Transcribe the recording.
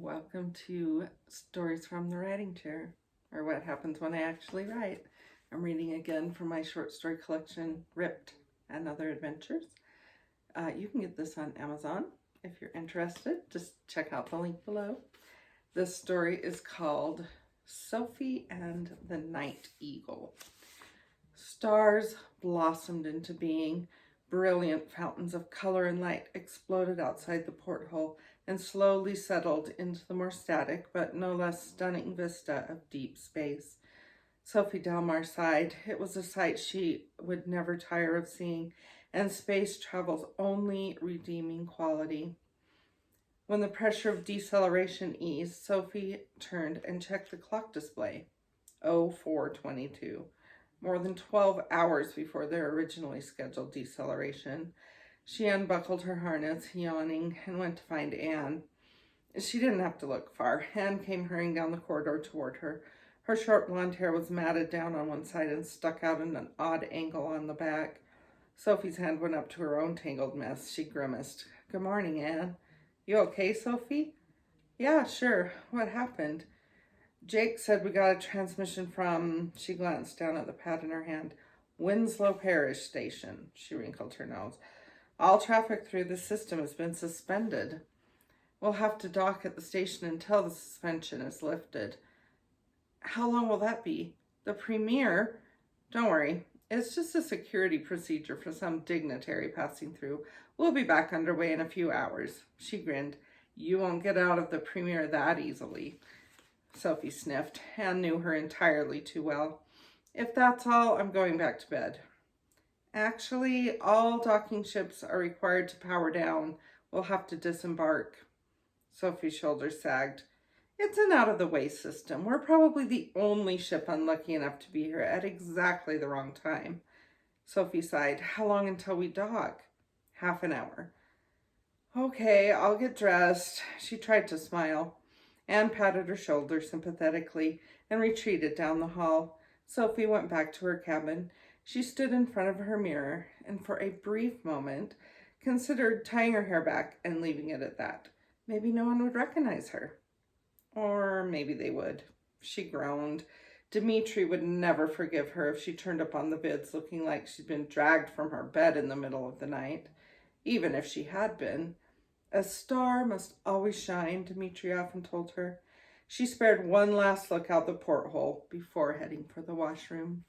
Welcome to Stories from the Writing Chair, or what happens when I actually write. I'm reading again from my short story collection, Ripped and Other Adventures. You can get this on Amazon. If you're interested, just check out the link below. This story is called Sofie and the Night Eagle. Stars blossomed into being. Brilliant fountains of color and light exploded outside the porthole and slowly settled into the more static but no less stunning vista of deep space. Sofie Delmar sighed. It was a sight she would never tire of seeing, and space travel's only redeeming quality. When the pressure of deceleration eased, Sofie turned and checked the clock display. 04:22. More than 12 hours before their originally scheduled deceleration. She unbuckled her harness, yawning, and went to find Anne. She didn't have to look far. Anne came hurrying down the corridor toward her. Her short blonde hair was matted down on one side and stuck out in an odd angle on the back. Sophie's hand went up to her own tangled mess. She grimaced. "Good morning, Anne." "You okay, Sofie?" "Yeah, sure. What happened?" "Jake said we got a transmission from," she glanced down at the pad in her hand, "Winslow Parish Station." She wrinkled her nose. "All traffic through the system has been suspended. We'll have to dock at the station until the suspension is lifted." "How long will that be?" "The premier?" "Don't worry. It's just a security procedure for some dignitary passing through. We'll be back underway in a few hours." She grinned. "You won't get out of the premier that easily." Sofie sniffed. Anne knew her entirely too well. "If that's all, I'm going back to bed." "Actually, all docking ships are required to power down. We'll have to disembark." Sofie's shoulders sagged. "It's an out-of-the-way system. We're probably the only ship unlucky enough to be here at exactly the wrong time." Sofie sighed. "How long until we dock?" "Half an hour." "Okay, I'll get dressed." She tried to smile. Anne patted her shoulder sympathetically and retreated down the hall. Sofie went back to her cabin. She stood in front of her mirror and for a brief moment considered tying her hair back and leaving it at that. Maybe no one would recognize her. Or maybe they would. She groaned. Dimitri would never forgive her if she turned up on the vids looking like she'd been dragged from her bed in the middle of the night. Even if she had been. A star must always shine, Dimitri often told her. She spared one last look out the porthole before heading for the washroom.